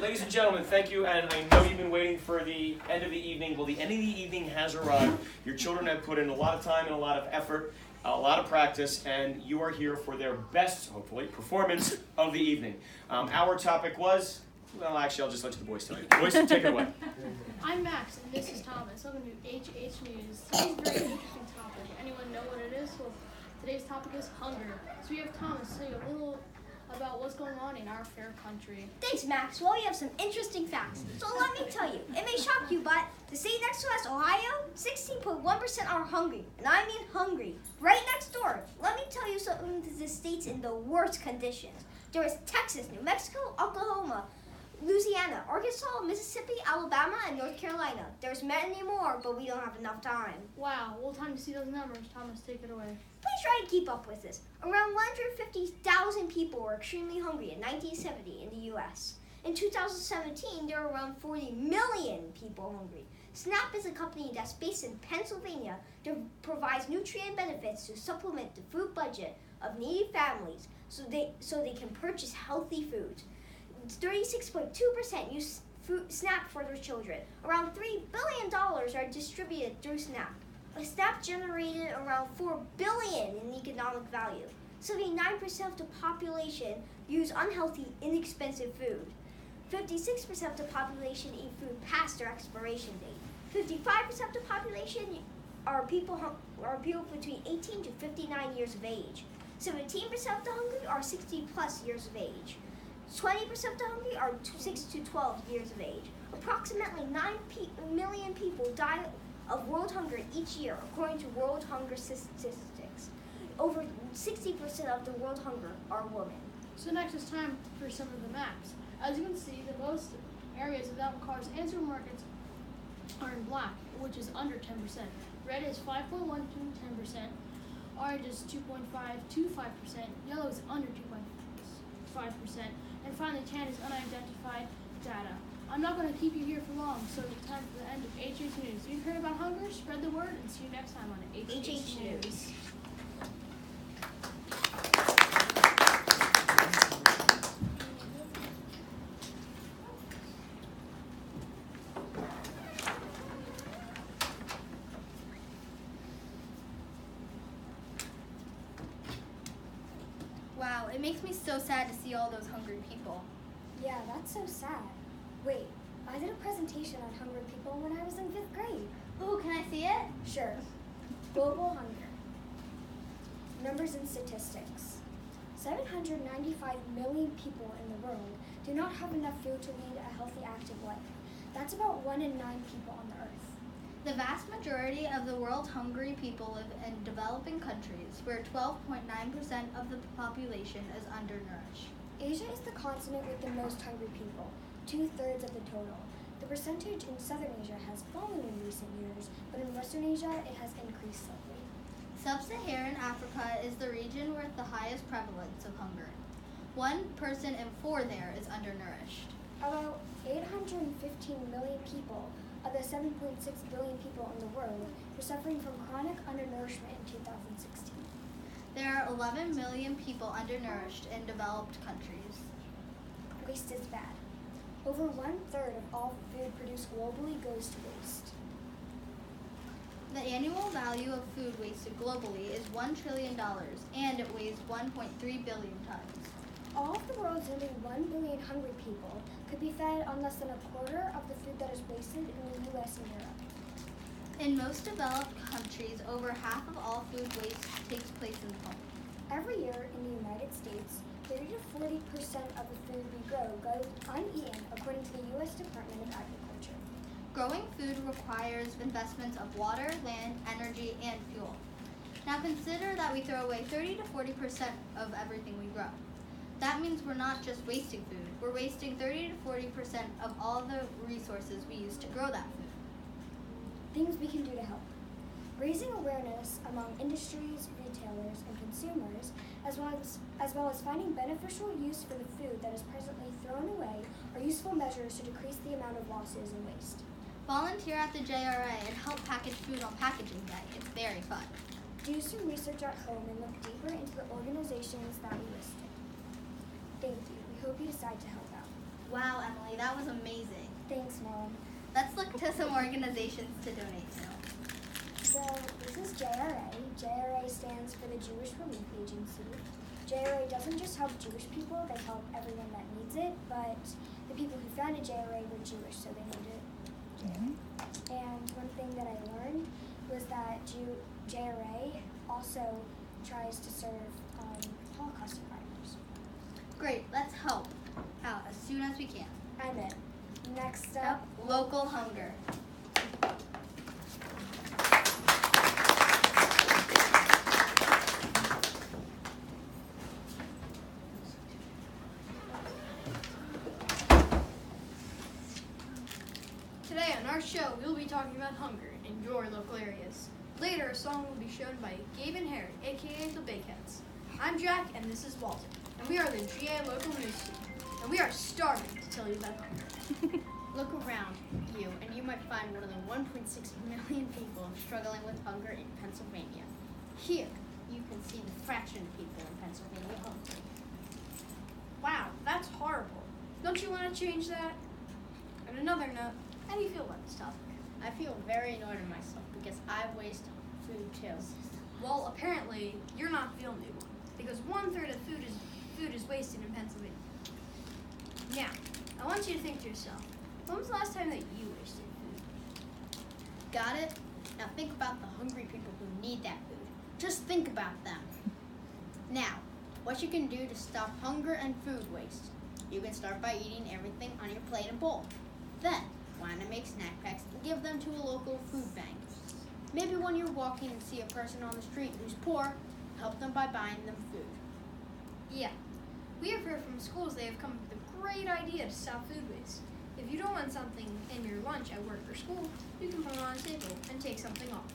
ladies and gentlemen, thank you, and I know you've been waiting for the end of the evening. Well, the end of the evening has arrived. Your children have put in a lot of time and a lot of effort, a lot of practice, and you are here for their best, hopefully, performance of the evening. Our topic was, well, actually, I'll just let the boys tell you. Boys, take it away. I'm Max, and this is Thomas. Welcome to HH News. Today's very interesting topic. Anyone know what it is? Well, today's topic is hunger. So we have Thomas tell you a little about what's going on in our fair country. Thanks, Max. Well, we have some interesting facts. So let me tell you, it may shock you, but the state next to us, Ohio, 16.1% are hungry. And I mean hungry. Right next door. Let me tell you some of the states in the worst conditions. There is Texas, New Mexico, Oklahoma, Louisiana, Arkansas, Mississippi, Alabama, and North Carolina. There's many more, but we don't have enough time. Wow, well, time to see those numbers. Thomas, take it away. Please try to keep up with this. Around 150,000 people were extremely hungry in 1970 in the U.S. In 2017, there were around 40 million people hungry. SNAP is a company that's based in Pennsylvania that provides nutrient benefits to supplement the food budget of needy families so they can purchase healthy food. 36.2% use SNAP for their children. Around $3 billion are distributed through SNAP. SNAP generated around $4 billion in economic value. 79% of the population use unhealthy, inexpensive food. 56% of the population eat food past their expiration date. 55% of the population are people between 18 to 59 years of age. 17% of the hungry are 60 plus years of age. 20% of the hungry are 6 to 12 years of age. Approximately 9 million people die of world hunger each year, according to World Hunger Statistics. Over 60% of the world hunger are women. So next is time for some of the maps. As you can see, the most areas without cars and supermarkets are in black, which is under 10%. Red is 5.1 to 10%. Orange is 2.5 to 5%. Yellow is under 2.5%. And finally, tan is unidentified data. I'm not going to keep you here for long, so it's time for the end of HH News. If you've heard about hunger, spread the word, and see you next time on HH News. Wow, it makes me so sad to see all those hungry people. Yeah, that's so sad. Wait, I did a presentation on hungry people when I was in 5th grade. Ooh, can I see it? Sure. Global hunger. Numbers and statistics. 795 million people in the world do not have enough food to lead a healthy, active life. That's about 1 in 9 people on the earth. The vast majority of the world's hungry people live in developing countries, where 12.9% of the population is undernourished. Asia is the continent with the most hungry people, 2/3 of the total. The percentage in Southern Asia has fallen in recent years, but in Western Asia it has increased slightly. Sub-Saharan Africa is the region with the highest prevalence of hunger. 1 person in 4 there is undernourished. About 815 million people of the 7.6 billion people in the world were suffering from chronic undernourishment in 2016. There are 11 million people undernourished in developed countries. Waste is bad. Over 1/3 of all food produced globally goes to waste. The annual value of food wasted globally is $1 trillion, and it weighs 1.3 billion tons. All of the world's nearly 1 billion hungry people could be fed on less than a quarter of the food that is wasted in the U.S. and Europe. In most developed countries, over half of all food waste takes place in the home. Every year in the United States, 30 to 40% of the food we grow goes uneaten, according to the U.S. Department of Agriculture. Growing food requires investments of water, land, energy, and fuel. Now consider that we throw away 30 to 40% of everything we grow. That means we're not just wasting food, we're wasting 30 to 40% of all the resources we use to grow that food. Things we can do to help. Raising awareness among industries, retailers, and consumers, as well as finding beneficial use for the food that is presently thrown away, are useful measures to decrease the amount of losses and waste. Volunteer at the JRA and help package food on packaging day. It's very fun. Do some research at home and look deeper into the organizations that we listed. Thank you. We hope you decide to help out. Wow, Emily, Abby. That was amazing. Thanks, Mom. Let's look to some organizations to donate to. So this is JRA. JRA stands for the Jewish Relief Agency. JRA doesn't just help Jewish people, they help everyone that needs it, but the people who founded JRA were Jewish, so they named it JRA. And one thing that I learned was that JRA also tries to serve Holocaust survivors. Great, let's help out as soon as we can. And then, next up, Local hunger. Today on our show, we'll be talking about hunger in your local areas. Later, a song will be shown by Gabe and Harry, aka the Bakeheads. I'm Jack, and this is Walter, and we are the GA local news team, and we are starving to tell you about hunger. Look around you, and you might find one of the 1.6 million people struggling with hunger in Pennsylvania. Here, you can see the fraction of people in Pennsylvania hungry. Wow, that's horrible. Don't you want to change that? On another note, how do you feel about this topic? I feel very annoyed at myself because I waste food too. Well, apparently, you're not the only one, because 1/3 of food is wasted in Pennsylvania. Now, I want you to think to yourself, when was the last time that you wasted food? Got it? Now think about the hungry people who need that food. Just think about them. Now, what you can do to stop hunger and food waste. You can start by eating everything on your plate and bowl. Then, why not make snack packs and give them to a local food bank? Maybe when you're walking and see a person on the street who's poor, help them by buying them food. Yeah. We have heard from schools they have come up with a great idea to stop food waste. If you don't want something in your lunch at work or school, you can put it on a table and take something off.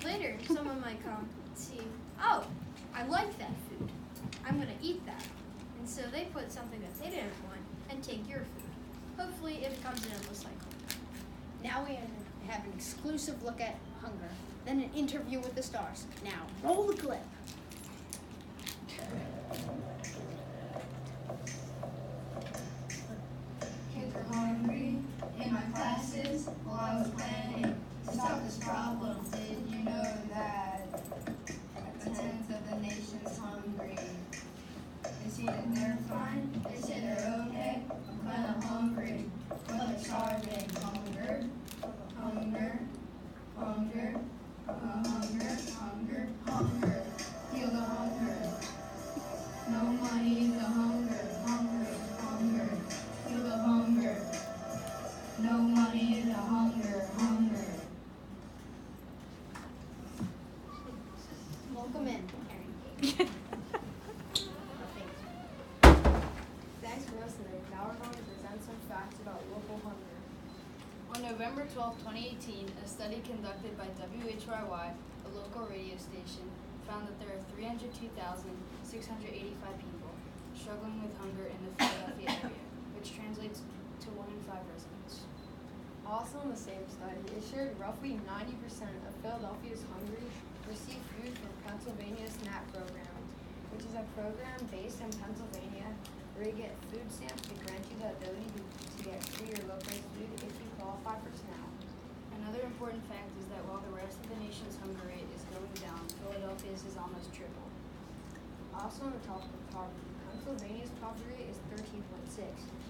Later, someone might come and see, oh, I like that food. I'm going to eat that. And so they put something that they didn't want and take your food. Hopefully, it becomes an endless cycle. Now we have an exclusive look at hunger, then an interview with the stars. Now, roll the clip. Kids are hungry in my classes while I was planning to stop this problem. Did you know that a tenth of the nation's hungry? They see that they're fine, they say they're okay. I'm kind of hungry, but they're starving. Hunger, hunger, hunger, hunger, hunger, hunger. Feel the hunger. No money in the hunger, hunger, hunger. Feel the hunger. No money in the hunger, hunger. Welcome in, Harry. Thanks for listening. Now we're going to present some facts about local hunger. On November 12, 2018, a study conducted by WHYY, a local radio station, found that there are 302,685 people struggling with hunger in the Philadelphia area, which translates to 1 in 5 residents. Also in the same study, it showed roughly 90% of Philadelphia's hungry receive food from Pennsylvania SNAP program, which is a program based in Pennsylvania where you get food stamps to grant you the ability to get free or low-price food if you qualify for SNAP. Another important fact is that while the rest of the nation's hunger rate is going down, Philadelphia's is almost triple. Also on the topic of poverty, Pennsylvania's poverty rate is 13.6,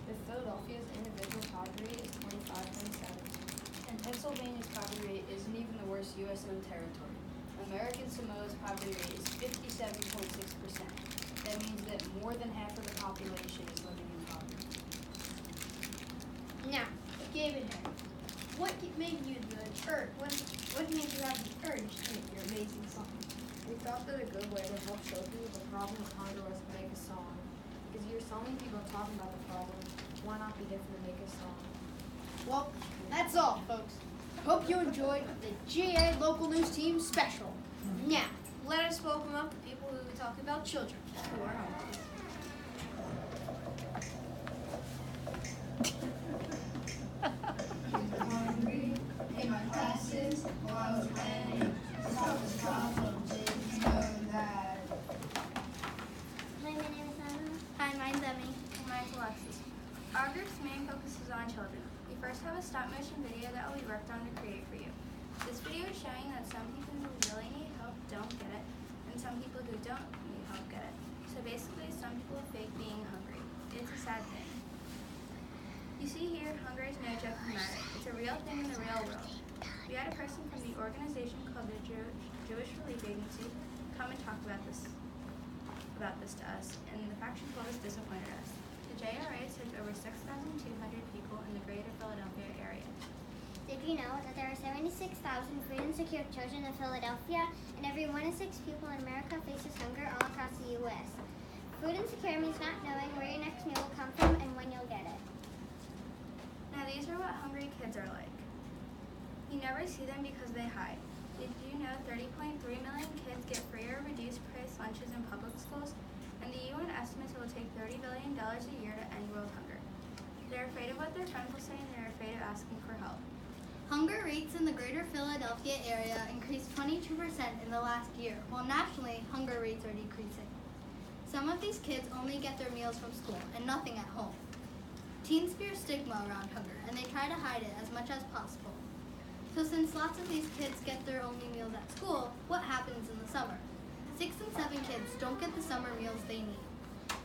but Philadelphia's individual poverty rate is 25.7. And Pennsylvania's poverty rate isn't even the worst U.S.-owned territory. American Samoa's poverty rate is 57.6%. That means that more than half of the population is living in poverty. Now, Gabe and Harry, what made you what made you have the urge to make your amazing song? We thought that a good way to help show people the problem of hunger was to make a song. Because you're so many people talking about the problem, why not be different and make a song? Well, that's all, folks. Hope you enjoyed the GA Local News Team special. Now, let us welcome up the people who will talk about children who are hungry. Kids are hungry in my classes while I was planning to stop this problem. Did you know that? Hi, my name is Anna. Hi, mine's Emmy. Mine's Alexis. Our group's main focus is children. We first have a stop motion video that we worked on to create for you. This video is showing that some people who really need help don't get it, and some people who don't need help get it. So basically, some people fake being hungry. It's a sad thing. You see here, hunger is no joke of a matter. It's a real thing in the real world. We had a person from the organization called the Jewish Relief Agency come and talk about this to us, and the fact she told us disappointed us. The JRA serves over 6,200 people in the greater Philadelphia area. Did you know that there are 76,000 food insecure children in Philadelphia, and every 1 in 6 people in America faces hunger all across the U.S.? Food insecure means not knowing where your next meal will come from and when you'll get it. Now these are what hungry kids are like. You never see them because they hide. Did you know 30.3 million kids get free or reduced price lunches in public schools? And the UN estimates it will take $30 billion a year to end world hunger. They're afraid of what their friends will say, and they're afraid of asking for help. Hunger rates in the greater Philadelphia area increased 22% in the last year, while nationally, hunger rates are decreasing. Some of these kids only get their meals from school and nothing at home. Teens fear stigma around hunger, and they try to hide it as much as possible. So since lots of these kids get their only meals at school, what happens in the summer? 6 in 7 kids don't get the summer meals they need.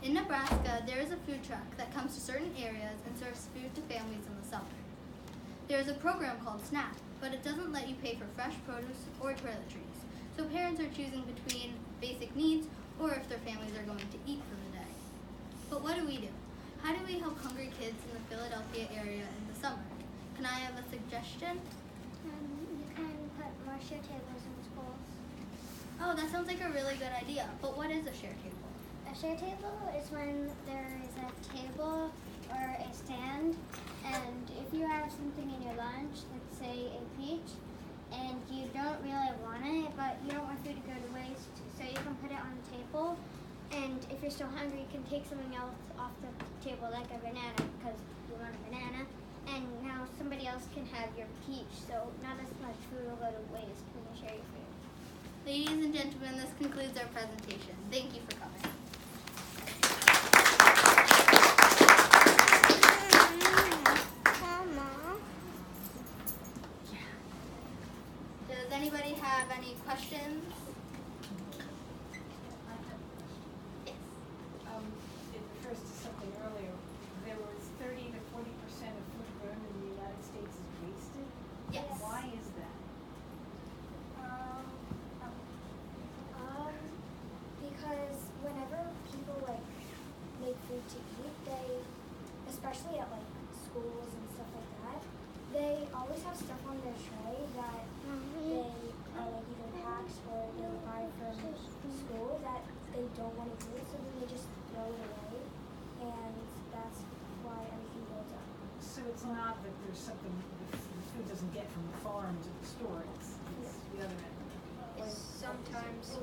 In Nebraska, there is a food truck that comes to certain areas and serves food to families in the summer. There is a program called SNAP, but it doesn't let you pay for fresh produce or toiletries, so parents are choosing between basic needs or if their families are going to eat for the day. But what do we do? How do we help hungry kids in the Philadelphia area in the summer? Can I have a suggestion? You can put more share tables in schools. Oh, that sounds like a really good idea, but what is a share table? A share table is when there is a table or a stand, and if you have something in your lunch, let's say a peach, and you don't really want it, but you don't want food to go to waste, so you can put it on the table, and if you're still hungry, you can take something else off the table, like a banana, because you want a banana, and now somebody else can have your peach, so not as much food will go to waste when you share your food. Ladies and gentlemen, this concludes our presentation. Thank you for coming. Does anybody have any questions? Yes. It refers to something earlier. There was 30 to 40% of food grown in the United States is wasted. Yes. Why is that? Because whenever people make food to eat, they, especially at schools and stuff like that, they always have stuff on their tray that they are either packs or they buy from school that they don't want to use, so then they just throw it away, and that's why everything goes up. So it's not that there's something the food doesn't get from the farm to the store. It's the other end. Sometimes